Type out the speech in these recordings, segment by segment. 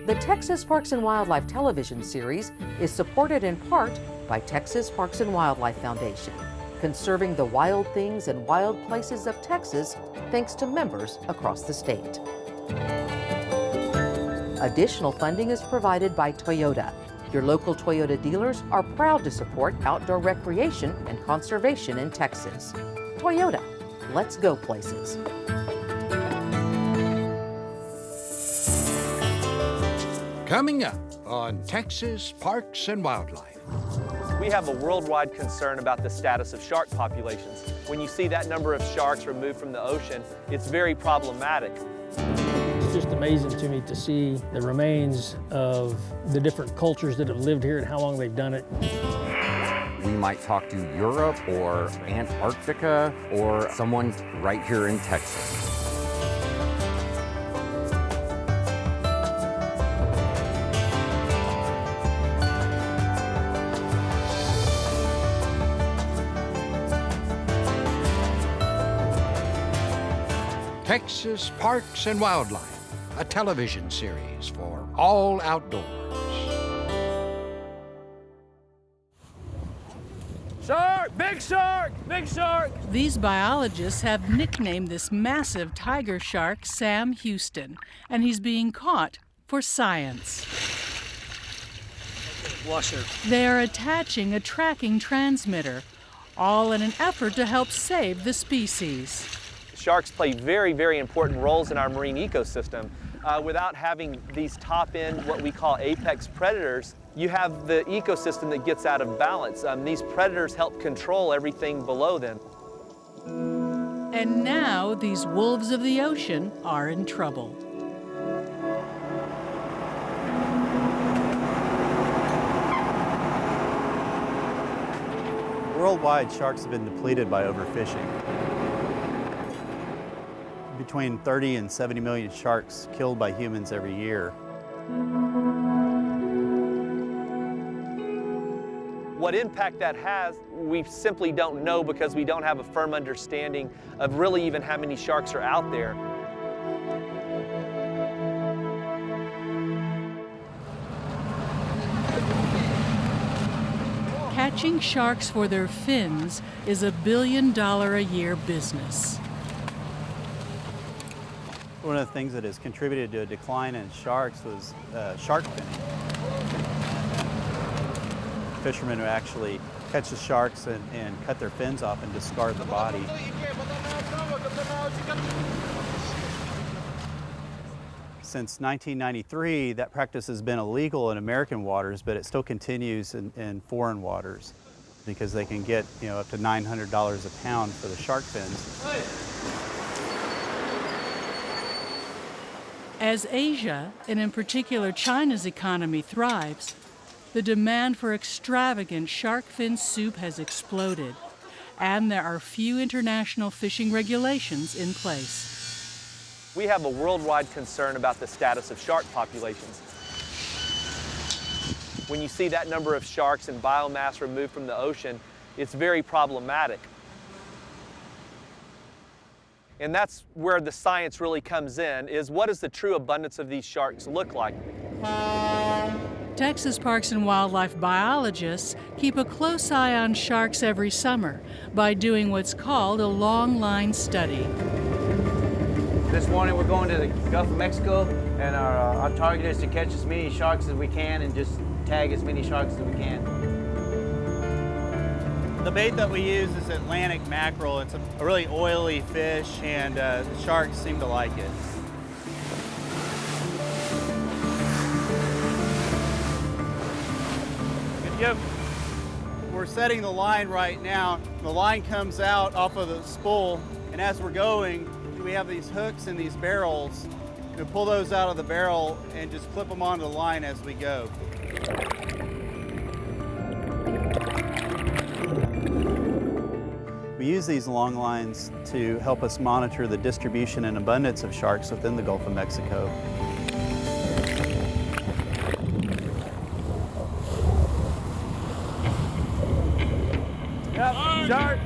The Texas Parks and Wildlife television series is supported in part by Texas Parks and Wildlife Foundation, conserving the wild things and wild places of Texas thanks to members across the state. Additional funding is provided by Toyota. Your local Toyota dealers are proud to support outdoor recreation and conservation in Texas. Toyota, let's go places. Coming up on Texas Parks and Wildlife. We have a worldwide concern about the status of shark populations. When you see that number of sharks removed from the ocean, it's very problematic. It's just amazing to me to see the remains of the different cultures that have lived here and how long they've done it. We might talk to Europe or Antarctica or someone right here in Texas. Texas Parks and Wildlife, a television series for all outdoors. Shark! Big shark! Big shark! These biologists have nicknamed this massive tiger shark Sam Houston, and he's being caught for science. Washer. They are attaching a tracking transmitter, all in an effort to help save the species. Sharks play very, very important roles in our marine ecosystem. Without having these top-end, what we call apex predators, you have the ecosystem that gets out of balance. These predators help control everything below them. And now these wolves of the ocean are in trouble. Worldwide, sharks have been depleted by overfishing. Between 30 and 70 million sharks killed by humans every year. What impact that has, we simply don't know because we don't have a firm understanding of really even how many sharks are out there. Catching sharks for their fins is $1 billion a year business. One of the things that has contributed to a decline in sharks was shark finning. Fishermen who actually catch the sharks and cut their fins off and discard the body. Since 1993, that practice has been illegal in American waters, but it still continues in foreign waters because they can get up to $900 a pound for the shark fins. As Asia, and in particular China's economy thrives, the demand for extravagant shark fin soup has exploded, and there are few international fishing regulations in place. We have a worldwide concern about the status of shark populations. When you see that number of sharks and biomass removed from the ocean, it's very problematic. And that's where the science really comes in, is what does the true abundance of these sharks look like? Texas Parks and Wildlife biologists keep a close eye on sharks every summer by doing what's called a long line study. This morning we're going to the Gulf of Mexico, and our target is to catch as many sharks as we can and just tag as many sharks as we can. The bait that we use is Atlantic mackerel. It's a really oily fish, and the sharks seem to like it. Yep. We're setting the line right now. The line comes out off of the spool, and as we're going, we have these hooks and these barrels. We pull those out of the barrel and just clip them onto the line as we go. We use these long lines to help us monitor the distribution and abundance of sharks within the Gulf of Mexico. Yep, shark!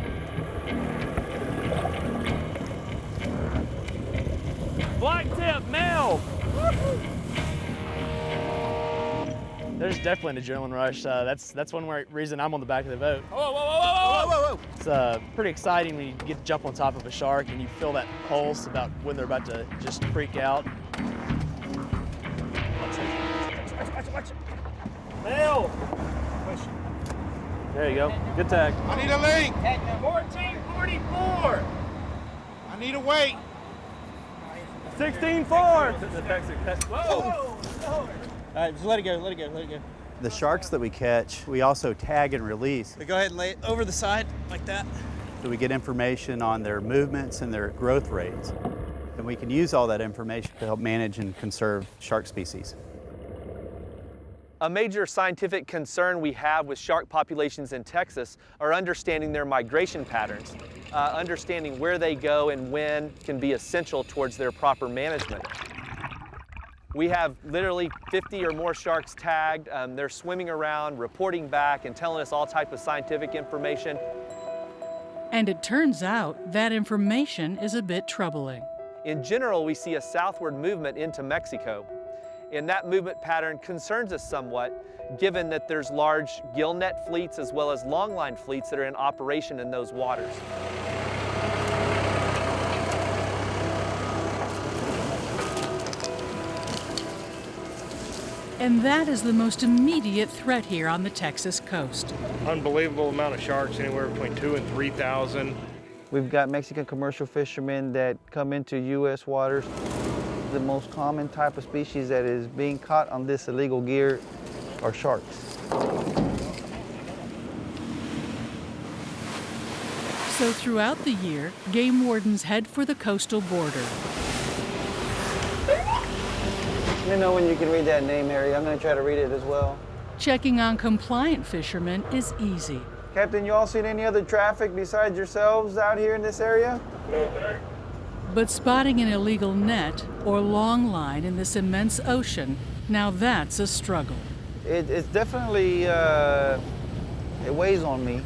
Black tip, male! There's definitely an adrenaline rush. That's one reason I'm on the back of the boat. Whoa, whoa, whoa, whoa, whoa, whoa! It's pretty exciting when you get to jump on top of a shark and you feel that pulse about when they're about to just freak out. Watch it. Nail! There you go. Good tag. I need a link. 1444. I need a weight. 16-4. Whoa! All right, just let it go. The sharks that we catch, we also tag and release. Go ahead and lay it over the side like that. So we get information on their movements and their growth rates. And we can use all that information to help manage and conserve shark species. A major scientific concern we have with shark populations in Texas are understanding their migration patterns. Understanding where they go and when can be essential towards their proper management. We have literally 50 or more sharks tagged. They're swimming around, reporting back, and telling us all type of scientific information. And it turns out that information is a bit troubling. In general, we see a southward movement into Mexico. And that movement pattern concerns us somewhat, given that there's large gillnet fleets as well as longline fleets that are in operation in those waters. And that is the most immediate threat here on the Texas coast. Unbelievable amount of sharks, anywhere between 2,000 and 3,000. We've got Mexican commercial fishermen that come into U.S. waters. The most common type of species that is being caught on this illegal gear are sharks. So throughout the year, game wardens head for the coastal border. Let me know when you can read that name, Harry. I'm going to try to read it as well. Checking on compliant fishermen is easy. Captain, you all seen any other traffic besides yourselves out here in this area? No, sir. But spotting an illegal net or long line in this immense ocean, now that's a struggle. It's definitely, it weighs on me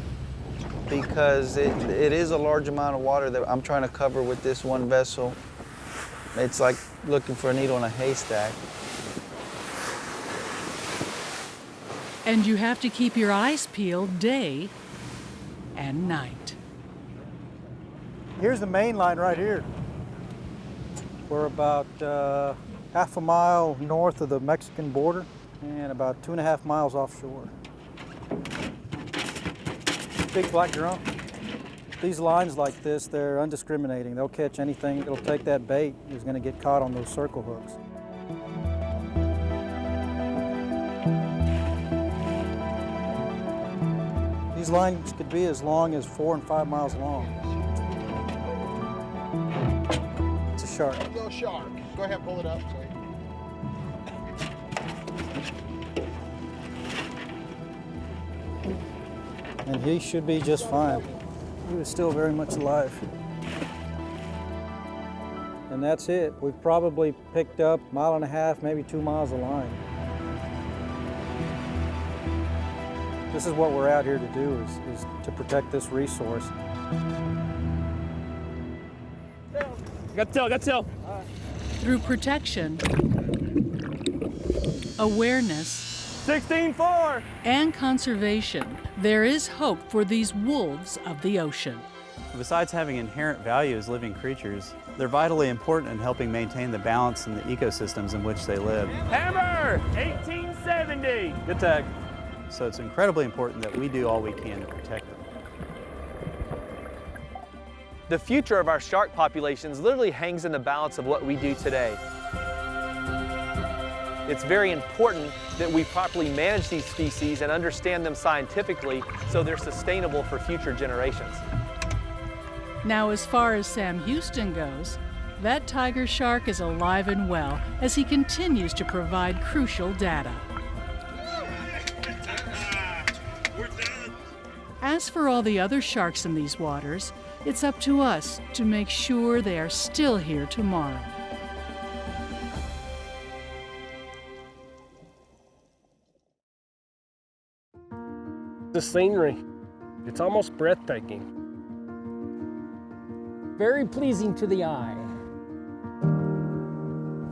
because it is a large amount of water that I'm trying to cover with this one vessel. It's like looking for a needle in a haystack. And you have to keep your eyes peeled day and night. Here's the main line right here. We're about half a mile north of the Mexican border and about 2.5 miles offshore. Big black drum. These lines like this, they're undiscriminating. They'll catch anything. It'll take that bait who's going to get caught on those circle hooks. These lines could be as long as 4 and 5 miles long. It's a shark. A little shark. Go ahead, pull it up. Sorry. And he should be just fine. He was still very much alive. And that's it. We've probably picked up 1.5 miles, maybe 2 miles of line. This is what we're out here to do, is to protect this resource. Got tail. Through protection, awareness, 16-4. and conservation, there is hope for these wolves of the ocean. Besides having inherent value as living creatures, they're vitally important in helping maintain the balance in the ecosystems in which they live. Hammer! 1870. Good tag. So it's incredibly important that we do all we can to protect them. The future of our shark populations literally hangs in the balance of what we do today. It's very important that we properly manage these species and understand them scientifically so they're sustainable for future generations. Now, as far as Sam Houston goes, that tiger shark is alive and well as he continues to provide crucial data. As for all the other sharks in these waters, it's up to us to make sure they are still here tomorrow. The scenery, it's almost breathtaking. Very pleasing to the eye.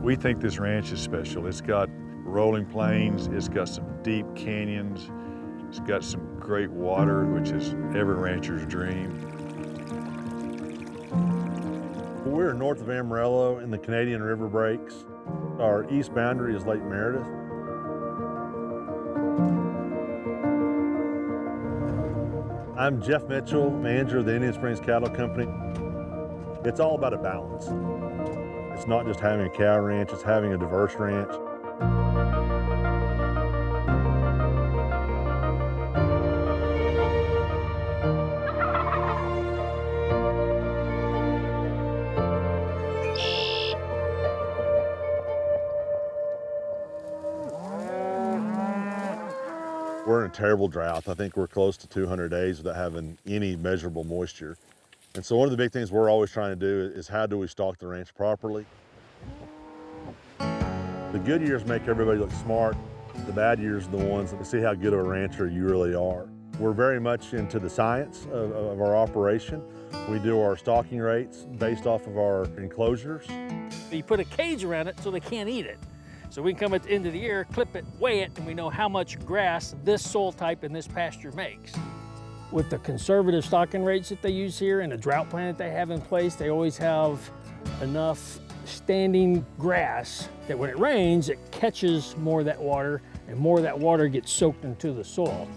We think this ranch is special. It's got rolling plains, it's got some deep canyons, it's got some great water, which is every rancher's dream. We're north of Amarillo in the Canadian River Breaks. Our east boundary is Lake Meredith. I'm Jeff Mitchell, manager of the Indian Springs Cattle Company. It's all about a balance. It's not just having a cow ranch, it's having a diverse ranch. We're in a terrible drought. I think we're close to 200 days without having any measurable moisture. And so one of the big things we're always trying to do is how do we stock the ranch properly? The good years make everybody look smart. The bad years are the ones that see how good of a rancher you really are. We're very much into the science of our operation. We do our stocking rates based off of our enclosures. You put a cage around it so they can't eat it. So we can come at the end of the year, clip it, weigh it, and we know how much grass this soil type in this pasture makes. With the conservative stocking rates that they use here and the drought plan that they have in place, they always have enough standing grass that when it rains, it catches more of that water, and more of that water gets soaked into the soil.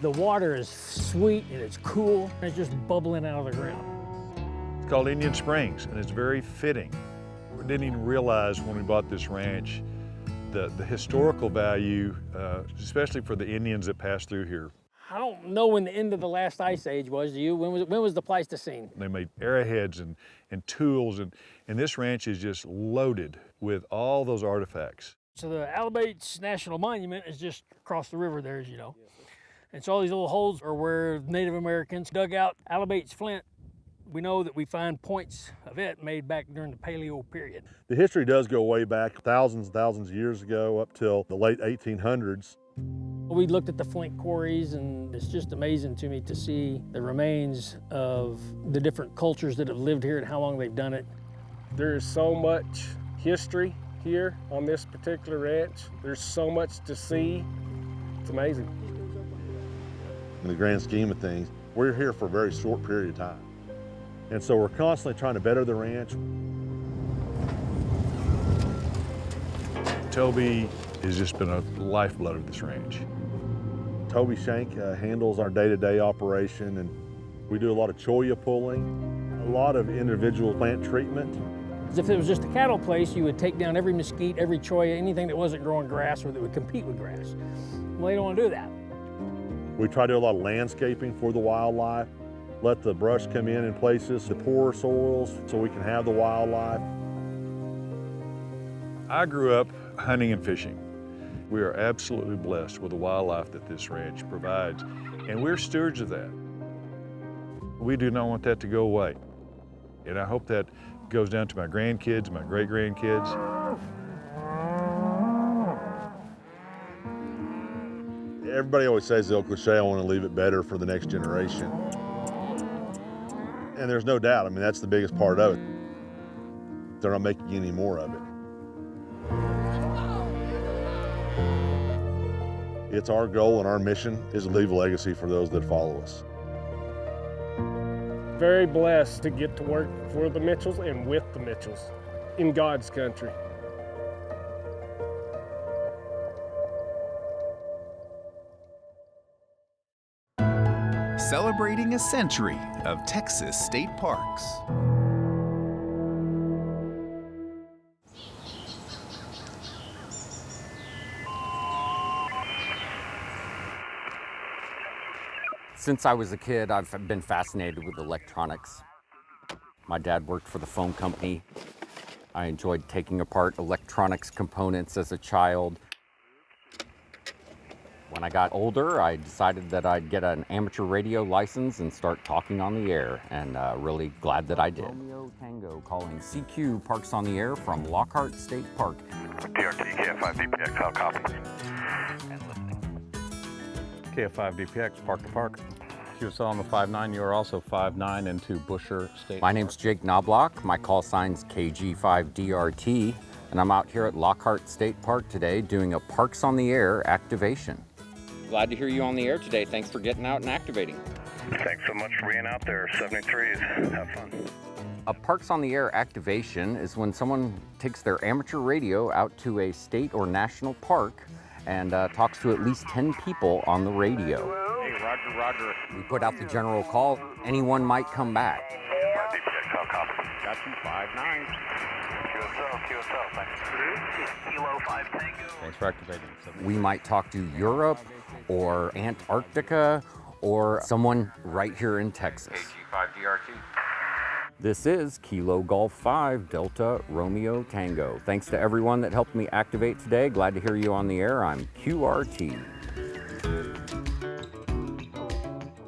The water is sweet and it's cool, and it's just bubbling out of the ground. It's called Indian Springs, and it's very fitting. We didn't even realize when we bought this ranch the historical value, especially for the Indians that passed through here. I don't know when the end of the last ice age was, do you? When was the Pleistocene? They made arrowheads and tools, and this ranch is just loaded with all those artifacts. So the Alabates National Monument is just across the river there, as you know. And so all these little holes are where Native Americans dug out Alabates flint. We know that we find points of it made back during the Paleo period. The history does go way back, thousands and thousands of years ago, up till the late 1800s. We looked at the flint quarries, and it's just amazing to me to see the remains of the different cultures that have lived here and how long they've done it. There is so much history here on this particular ranch. There's so much to see. It's amazing. In the grand scheme of things, we're here for a very short period of time. And so we're constantly trying to better the ranch. Toby has just been a lifeblood of this ranch. Toby Shank handles our day-to-day operation, and we do a lot of cholla pulling, a lot of individual plant treatment. If it was just a cattle place, you would take down every mesquite, every cholla, anything that wasn't growing grass or that would compete with grass. Well, they don't want to do that. We try to do a lot of landscaping for the wildlife, let the brush come in places, the poor soils, so we can have the wildlife. I grew up hunting and fishing. We are absolutely blessed with the wildlife that this ranch provides, and we're stewards of that. We do not want that to go away, and I hope that goes down to my grandkids, my great-grandkids. Everybody always says the old cliche, I want to leave it better for the next generation. And there's no doubt, I mean, that's the biggest part of it. They're not making any more of it. It's our goal and our mission is to leave a legacy for those that follow us. Very blessed to get to work for the Mitchells and with the Mitchells in God's country. Celebrating a century of Texas state parks. Since I was a kid, I've been fascinated with electronics. My dad worked for the phone company. I enjoyed taking apart electronics components as a child. When I got older, I decided that I'd get an amateur radio license and start talking on the air, and really glad that I did. Romeo Tango calling CQ Parks on the Air from Lockhart State Park. DRT KF5 DPX, how copy? And listening. KF5 DPX, Park to Park. QSL on the 5-9, you are also 5-9 into Busher State My name's Jake Knobloch. My call sign's KG5DRT. and I'm out here at Lockhart State Park today doing a Parks on the Air activation. Glad to hear you on the air today. Thanks for getting out and activating. Thanks so much for being out there, 73s. Have fun. A Parks on the Air activation is when someone takes their amateur radio out to a state or national park and talks to at least 10 people on the radio. Hey, Roger, Roger. We put out the general call. Anyone might come back. How copy? Got you, 5-9. QSL, thanks. Kilo 5 Tango. Thanks for activating. We might talk to Europe or Antarctica or someone right here in Texas. AG5DRT. This is Kilo Golf 5 Delta Romeo Tango. Thanks to everyone that helped me activate today. Glad to hear you on the air. I'm QRT.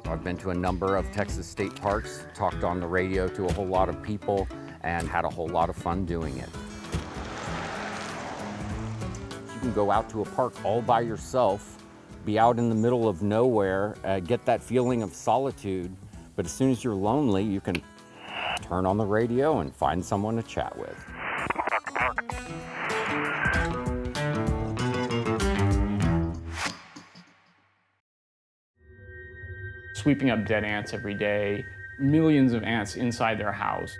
I've been to a number of Texas state parks, talked on the radio to a whole lot of people, and had a whole lot of fun doing it. You can go out to a park all by yourself, be out in the middle of nowhere, get that feeling of solitude, but as soon as you're lonely, you can turn on the radio and find someone to chat with. Sweeping up dead ants every day, millions of ants inside their house,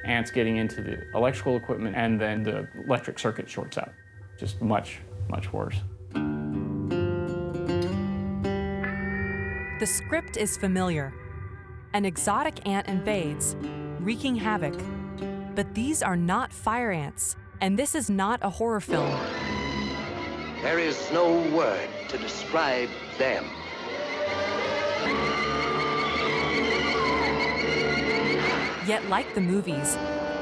ants getting into the electrical equipment, and then the electric circuit shorts out. Just much, much worse. The script is familiar. An exotic ant invades, wreaking havoc. But these are not fire ants, and this is not a horror film. There is no word to describe them. Yet, like the movies,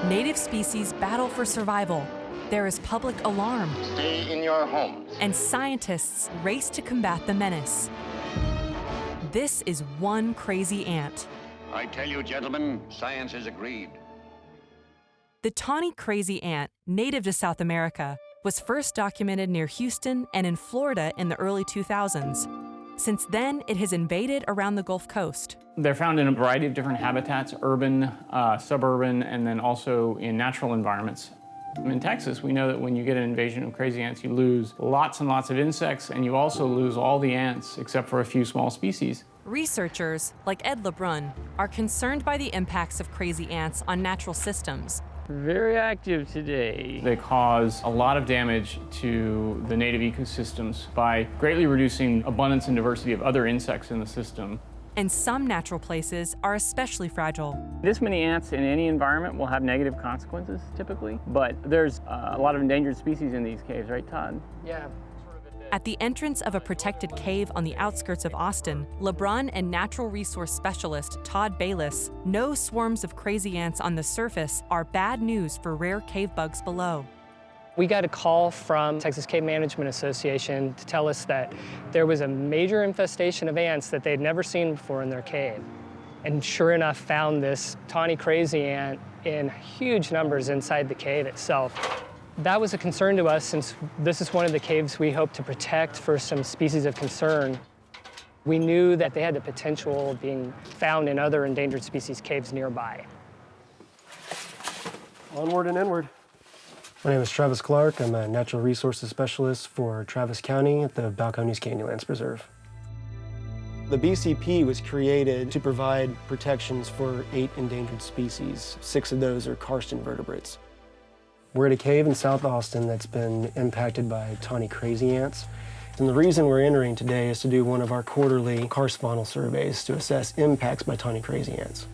native species battle for survival. There is public alarm. Stay in your homes. And scientists race to combat the menace. This is one crazy ant. I tell you, gentlemen, science is agreed. The tawny crazy ant, native to South America, was first documented near Houston and in Florida in the early 2000s. Since then, it has invaded around the Gulf Coast. They're found in a variety of different habitats, urban, suburban, and then also in natural environments. In Texas, we know that when you get an invasion of crazy ants, you lose lots and lots of insects, and you also lose all the ants except for a few small species. Researchers, like Ed LeBrun, are concerned by the impacts of crazy ants on natural systems. Very active today. They cause a lot of damage to the native ecosystems by greatly reducing abundance and diversity of other insects in the system. And some natural places are especially fragile. This many ants in any environment will have negative consequences, typically, but there's a lot of endangered species in these caves, right, Todd? Yeah. At the entrance of a protected cave on the outskirts of Austin, LeBrun and natural resource specialist Todd Bayless know swarms of crazy ants on the surface are bad news for rare cave bugs below. We got a call from Texas Cave Management Association to tell us that there was a major infestation of ants that they'd never seen before in their cave. And sure enough, found this tawny crazy ant in huge numbers inside the cave itself. That was a concern to us since this is one of the caves we hope to protect for some species of concern. We knew that they had the potential of being found in other endangered species caves nearby. Onward and inward. My name is Travis Clark. I'm a natural resources specialist for Travis County at the Balcones Canyonlands Preserve. The BCP was created to provide protections for 8 endangered species. 6 of those are karst invertebrates. We're at a cave in South Austin that's been impacted by tawny crazy ants. And the reason we're entering today is to do one of our quarterly karst faunal surveys to assess impacts by tawny crazy ants.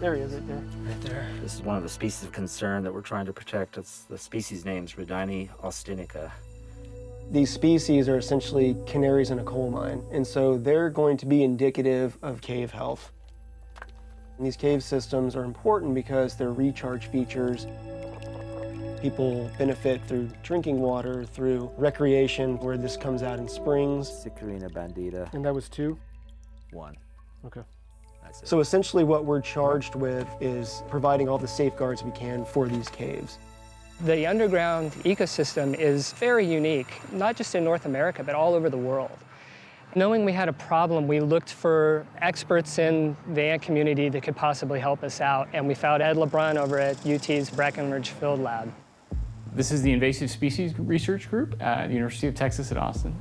There he is, right there. Right there. This is one of the species of concern that we're trying to protect. It's the species name's Rhydini austinica. These species are essentially canaries in a coal mine, and so they're going to be indicative of cave health. And these cave systems are important because they're recharge features. People benefit through drinking water, through recreation, where this comes out in springs. Cicarina bandita. And that was 2? 1. Okay. So essentially what we're charged with is providing all the safeguards we can for these caves. The underground ecosystem is very unique, not just in North America, but all over the world. Knowing we had a problem, we looked for experts in the ant community that could possibly help us out, and we found Ed LeBrun over at UT's Brackenridge Field Lab. This is the Invasive Species Research Group at the University of Texas at Austin.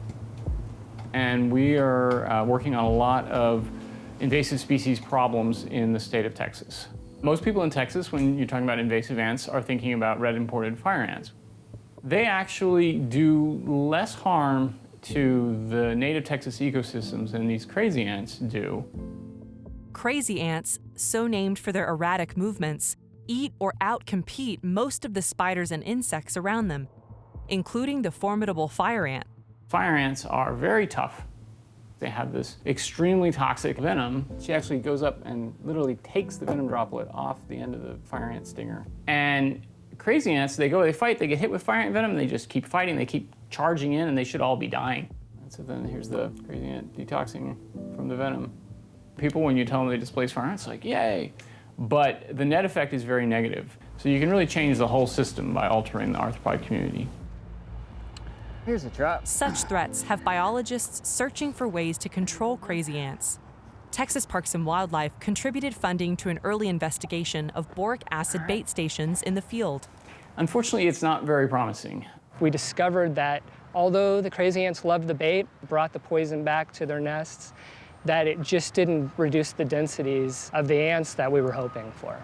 And we are working on a lot of invasive species problems in the state of Texas. Most people in Texas, when you're talking about invasive ants, are thinking about red imported fire ants. They actually do less harm to the native Texas ecosystems than these crazy ants do. Crazy ants, so named for their erratic movements, eat or outcompete most of the spiders and insects around them, including the formidable fire ant. Fire ants are very tough. They have this extremely toxic venom. She actually goes up and literally takes the venom droplet off the end of the fire ant stinger. And crazy ants, they fight, they get hit with fire ant venom, and they just keep fighting, they keep charging in, and they should all be dying. And so then here's the crazy ant detoxing from the venom. People, when you tell them they displace fire ants, like, yay. But the net effect is very negative. So you can really change the whole system by altering the arthropod community. Here's a trap. Such threats have biologists searching for ways to control crazy ants. Texas Parks and Wildlife contributed funding to an early investigation of boric acid bait stations in the field. Unfortunately, it's not very promising. We discovered that although the crazy ants loved the bait, brought the poison back to their nests, that it just didn't reduce the densities of the ants that we were hoping for.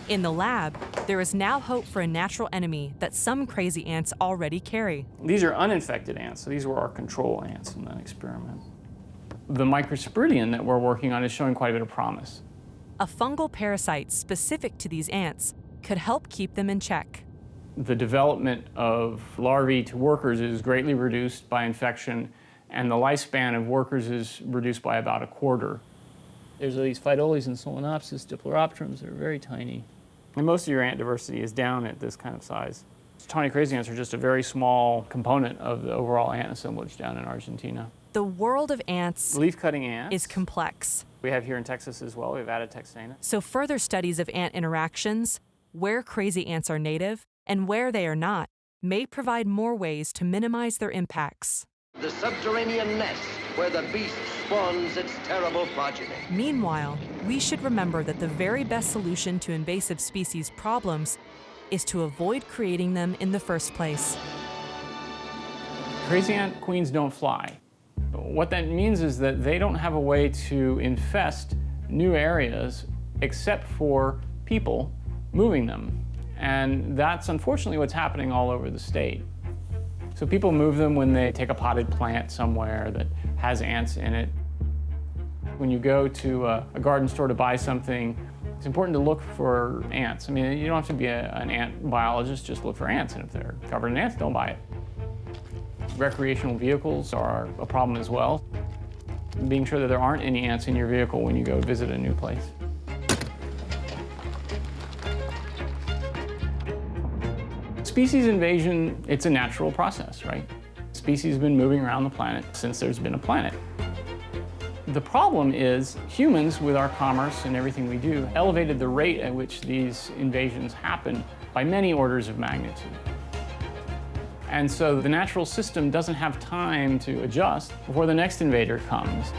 In the lab, there is now hope for a natural enemy that some crazy ants already carry. These are uninfected ants, so these were our control ants in that experiment. The microsporidium that we're working on is showing quite a bit of promise. A fungal parasite specific to these ants could help keep them in check. The development of larvae to workers is greatly reduced by infection, and the lifespan of workers is reduced by about a quarter. There's these Phytoles and Solenopsis, Diploropterums that are very tiny. And most of your ant diversity is down at this kind of size. Tawny crazy ants are just a very small component of the overall ant assemblage down in Argentina. The world of ants leaf-cutting ants is complex. We have here in Texas as well. We've added Texana. So further studies of ant interactions, where crazy ants are native and where they are not, may provide more ways to minimize their impacts. The subterranean nest where the beast spawns its terrible progeny. Meanwhile, we should remember that the very best solution to invasive species problems is to avoid creating them in the first place. Crazy ant queens don't fly. What that means is that they don't have a way to infest new areas except for people moving them. And that's unfortunately what's happening all over the state. So people move them when they take a potted plant somewhere that has ants in it. When you go to a garden store to buy something, it's important to look for ants. I mean, you don't have to be an ant biologist, just look for ants, and if they're covered in ants, don't buy it. Recreational vehicles are a problem as well. Being sure that there aren't any ants in your vehicle when you go visit a new place. Species invasion, it's a natural process, right? Species have been moving around the planet since there's been a planet. The problem is humans, with our commerce and everything we do, elevated the rate at which these invasions happen by many orders of magnitude. And so the natural system doesn't have time to adjust before the next invader comes.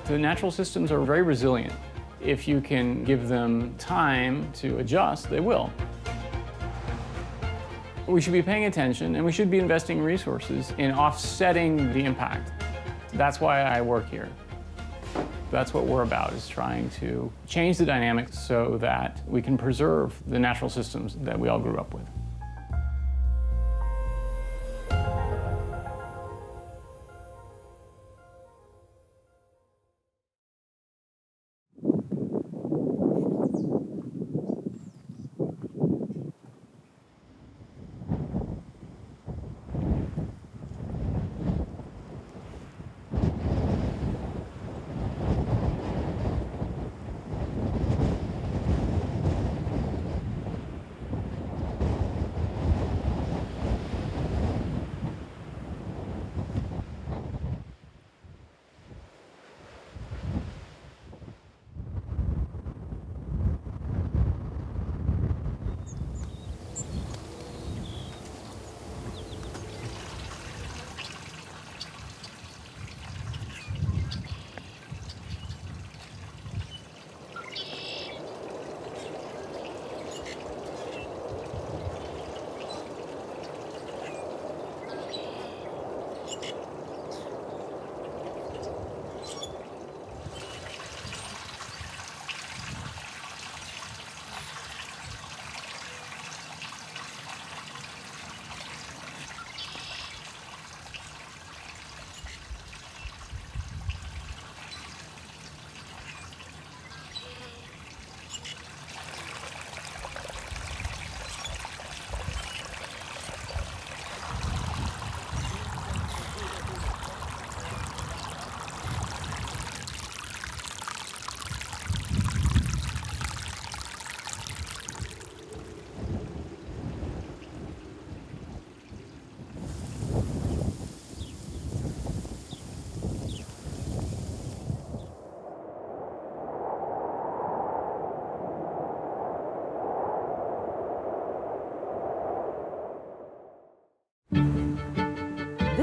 The natural systems are very resilient. If you can give them time to adjust, they will. We should be paying attention, and we should be investing resources in offsetting the impact. That's why I work here. That's what we're about, is trying to change the dynamics so that we can preserve the natural systems that we all grew up with.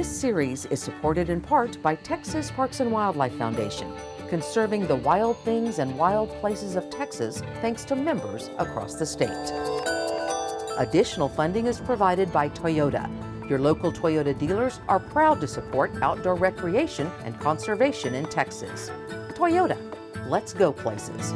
This series is supported in part by Texas Parks and Wildlife Foundation, conserving the wild things and wild places of Texas thanks to members across the state. Additional funding is provided by Toyota. Your local Toyota dealers are proud to support outdoor recreation and conservation in Texas. Toyota, let's go places.